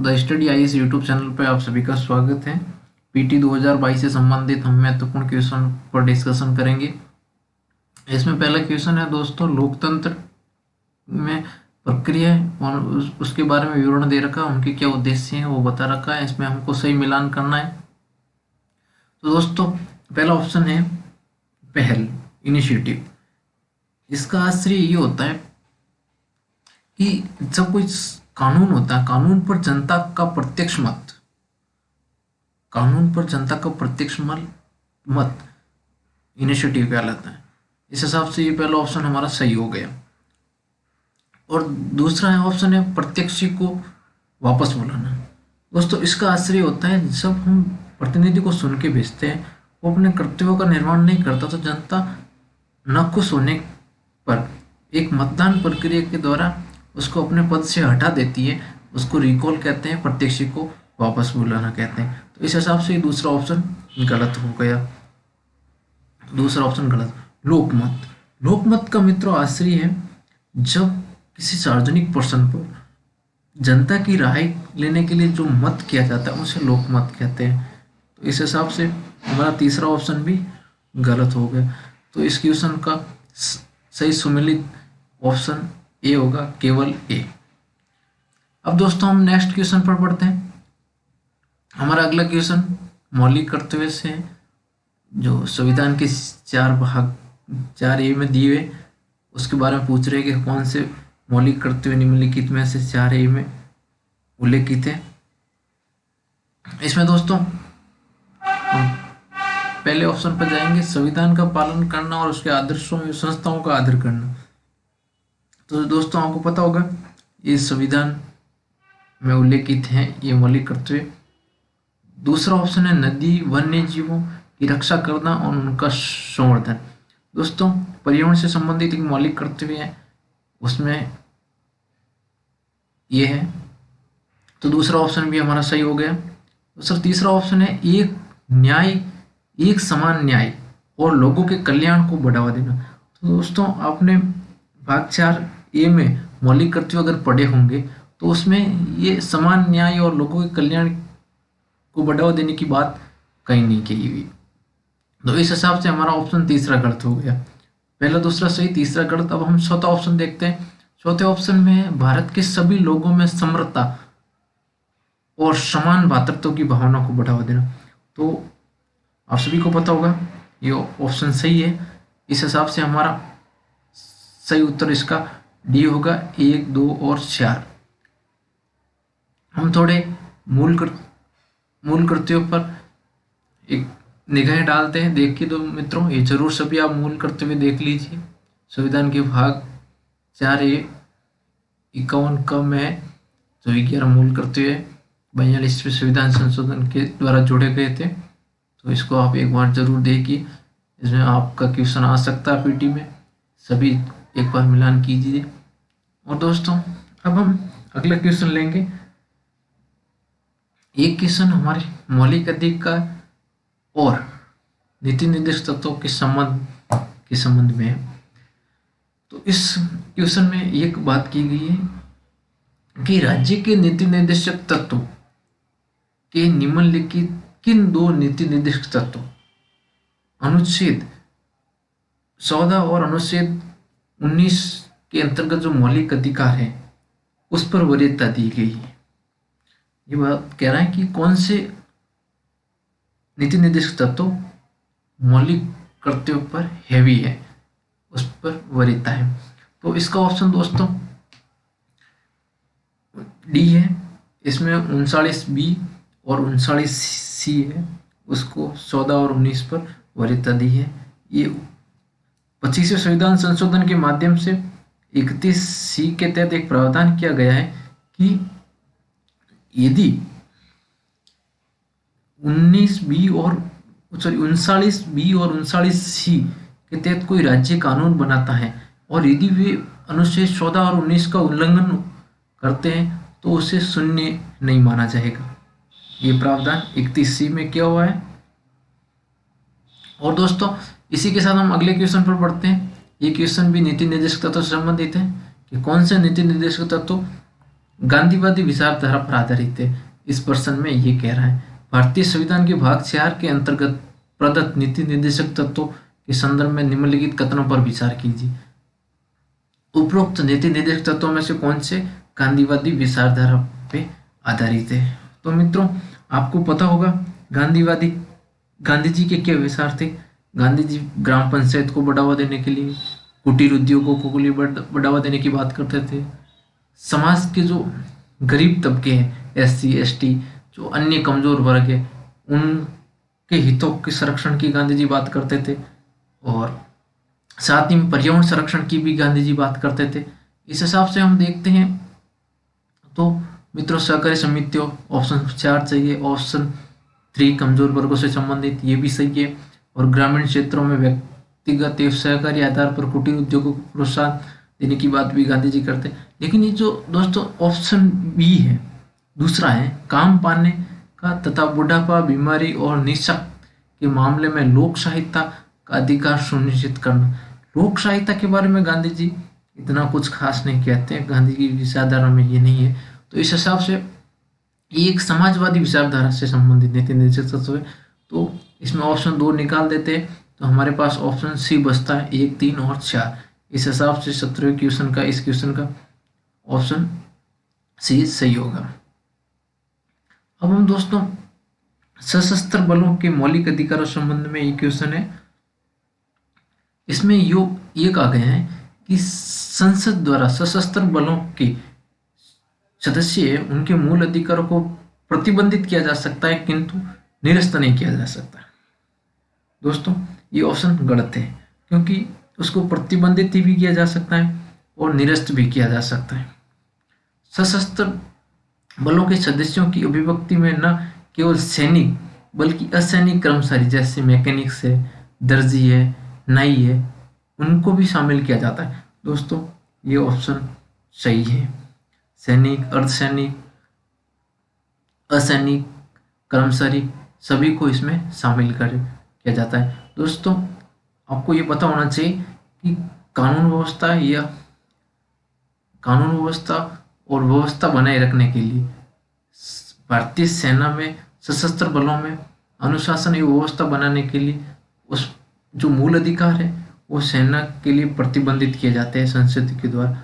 The study IAS YouTube channel पर आप सभी का स्वागत है। पीटी 2022 से संबंधित हम महत्वपूर्ण क्वेश्चन पर डिस्कशन करेंगे। इसमें पहला क्वेश्चन है दोस्तों, लोकतंत्र में प्रक्रिया और उसके बारे में विवरण दे रखा है, उनके क्या उद्देश्य हैं वो बता रखा है। इसमें हमको सही मिलान करना है। तो दोस्तों पहला ऑप्शन है पहल, इनिशिएटिव। इसका आश्चर्य ये होता है कि जब कोई कानून होता है, कानून पर जनता का प्रत्यक्ष मत, कानून पर जनता का प्रत्यक्ष मत इनिशिएटिव कहलाता है। इस हिसाब से ये पहला ऑप्शन हमारा सही हो गया। और दूसरा ऑप्शन है प्रत्यक्षी को वापस बुलाना। दोस्तों इसका आश्चर्य होता है, जब हम प्रतिनिधि को सुन के भेजते हैं, वो अपने कर्तव्यों का निर्वहन नहीं करता, तो जनता नाखुश होने पर एक मतदान प्रक्रिया के द्वारा उसको अपने पद से हटा देती है। उसको रिकॉल कहते हैं, प्रत्यक्षी को वापस बुलाना कहते हैं। तो इस हिसाब से दूसरा ऑप्शन गलत हो गया। दूसरा ऑप्शन गलत। लोकमत, लोकमत का मित्रों आश्चर्य है, जब किसी सार्वजनिक पर्सन पर जनता की राय लेने के लिए जो मत किया जाता है उसे लोकमत कहते हैं। तो इस हिसाब से हमारा तीसरा ऑप्शन भी गलत हो गया। तो इस क्वेश्चन का सही सुमेलित ऑप्शन ए होगा, केवल ए। अब दोस्तों हम नेक्स्ट क्वेश्चन पर पढ़ते हैं। हमारा अगला क्वेश्चन मौलिक कर्तव्य से है, जो संविधान के 4 ए में दिए हुए उसके बारे में पूछ रहे हैं कि कौन से मौलिक कर्तव्य निम्नलिखित में से 4 ए में उल्लेखित है। इसमें दोस्तों पहले ऑप्शन पर जाएंगे, संविधान का पालन करना और उसके आदर्शों एवं संस्थाओं का आदर करना। तो दोस्तों आपको पता होगा ये संविधान में उल्लेखित है ये मौलिक कर्तव्य। दूसरा ऑप्शन है नदी वन्य जीवों की रक्षा करना और उनका संवर्धन। दोस्तों पर्यावरण से संबंधित एक मौलिक कर्तव्य है, उसमें ये है। तो दूसरा ऑप्शन भी हमारा सही हो गया। दोस्तों तीसरा ऑप्शन है एक न्याय, एक समान न्याय और लोगों के कल्याण को बढ़ावा देना। तो दोस्तों आपने भाग 4 ए में मौलिक कर्तव्य अगर पढ़े होंगे तो उसमें ये समान न्याय और लोगों के कल्याण को बढ़ावा देने की बात कहीं नहीं कही हुई। तो इस हिसाब से हमारा ऑप्शन तीसरा गलत हो गया। पहला दूसरा सही, तीसरा गलत। अब हम चौथा ऑप्शन देखते हैं। चौथे ऑप्शन में है भारत के सभी लोगों में समरसता और समान भातृत्व की भावना को बढ़ावा देना। तो आप सभी को पता होगा ये ऑप्शन सही है। इस हिसाब से हमारा सही उत्तर इसका डी होगा, 1, 2 और 4। हम थोड़े मूल कर्तव्यों पर एक निगाह डालते हैं। देखिए तो मित्रों, ये जरूर सभी आप मूल कर्तव्य देख लीजिए। संविधान के भाग 4A 51 क में जो 11 मूल कर्तव्य 42वें संविधान संशोधन के द्वारा जोड़े गए थे, तो इसको आप एक बार जरूर देखिए। इसमें आपका क्वेश्चन आ सकता है पीटी में, सभी एक बार मिलान कीजिए। और दोस्तों अब हम अगला क्वेश्चन लेंगे। एक क्वेश्चन हमारे मौलिक अधिकार और नीति निर्देश तत्वों के संबंध में है। तो इस क्वेश्चन में एक बात की गई है कि राज्य के नीति निर्देशक तत्व के निम्नलिखित किन 2 नीति निर्देशक तत्व अनुच्छेद 14 और अनुच्छेद 19 के अंतर्गत जो मौलिक अधिकार है उस पर वरीयता दी गई है। ये बात कह रहा है कि कौन से नीति निर्देशक तत्व मौलिक कर्तव्यों पर हैवी है, उस पर वरीयता है। तो इसका ऑप्शन दोस्तों डी है। इसमें 39B और 39C है, उसको 14 और 19 पर वरीयता दी है। ये 25वें संविधान संशोधन के माध्यम से 31C के तहत एक प्रावधान किया गया है कि यदि 39B और 39C के तहत कोई राज्य कानून बनाता है और यदि वे अनुच्छेद 14 और 19 का उल्लंघन करते हैं तो उसे शून्य नहीं माना जाएगा। ये प्रावधान 31C में किया हुआ है। और दोस्तों इसी के साथ हम अगले क्वेश्चन पर बढ़ते हैं। ये क्वेश्चन भी नीति निर्देशक तत्व से संबंधित है कि कौन से नीति निर्देशक तत्व गांधीवादी विचारधारा पर आधारित है। इस प्रश्न में ये कह रहा है, भारतीय संविधान के भाग 4 के अंतर्गत प्रदत्त नीति निर्देशक तत्वों के संदर्भ में निम्नलिखित कथनों पर विचार कीजिए। उपरोक्त नीति निर्देशक तत्वों में से कौन से गांधीवादी विचारधारा पे आधारित है? तो मित्रों, आपको पता होगा गांधी जी के क्या विचार थे। गांधी जी ग्राम पंचायत को बढ़ावा देने के लिए, कुटीर उद्योगों को लिए बढ़ावा देने की बात करते थे। समाज के जो गरीब तबके हैं, SC ST, जो अन्य कमजोर वर्ग है, उनके हितों के संरक्षण की गांधी जी बात करते थे। और साथ ही पर्यावरण संरक्षण की भी गांधी जी बात करते थे। इस हिसाब से हम देखते हैं तो मित्रों, सहकारी समितियों ऑप्शन 4 चाहिए, ऑप्शन 3 कमजोर वर्गों से संबंधित, ये भी सही है। और ग्रामीण क्षेत्रों में व्यक्तिगत एवं सहकारी आधार पर कुटीर उद्योगों को प्रोत्साहन देने की बात भी गांधी जी करते हैं। लेकिन ये जो दोस्तों ऑप्शन बी है, दूसरा है, काम पाने का तथा बुढ़ापा, बीमारी और निशा के मामले में लोक सहायता का अधिकार सुनिश्चित करना। लोक सहायता के बारे में गांधी जी इतना कुछ खास नहीं कहते हैं, गांधी की विचारधारा में ये नहीं है। तो इस हिसाब से ये एक समाजवादी विचारधारा से संबंधित नीति निर्देशक तत्व है। तो इसमें ऑप्शन 2 निकाल देते हैं तो हमारे पास ऑप्शन सी बचता है, 1, 3 और 4। इस हिसाब से 17वें क्वेश्चन का, इस क्वेश्चन का ऑप्शन सी सही होगा। अब हम दोस्तों सशस्त्र बलों के मौलिक अधिकारों संबंध में ये क्वेश्चन है। इसमें ये कहा गया है कि संसद द्वारा सशस्त्र बलों के सदस्य उनके मूल अधिकारों को प्रतिबंधित किया जा सकता है, किंतु निरस्त नहीं किया जा सकता। दोस्तों, ये ऑप्शन गलत है, क्योंकि उसको प्रतिबंधित भी किया जा सकता है और निरस्त भी किया जा सकता है। सशस्त्र बलों के सदस्यों की अभिव्यक्ति में न केवल सैनिक बल्कि असैनिक कर्मचारी जैसे मैकेनिक्स है, दर्जी है, नाई है, उनको भी शामिल किया जाता है। दोस्तों, ये ऑप्शन सही है। सैनिक, अर्धसैनिक, असैनिक कर्मचारी सभी को इसमें शामिल किया जाता है। दोस्तों, आपको ये पता होना चाहिए कि कानून व्यवस्था और व्यवस्था बनाए रखने के लिए भारतीय सेना में, सशस्त्र बलों में अनुशासन एवं व्यवस्था बनाने के लिए उस जो मूल अधिकार है वो सेना के लिए प्रतिबंधित किए जाते हैं संसद के द्वारा।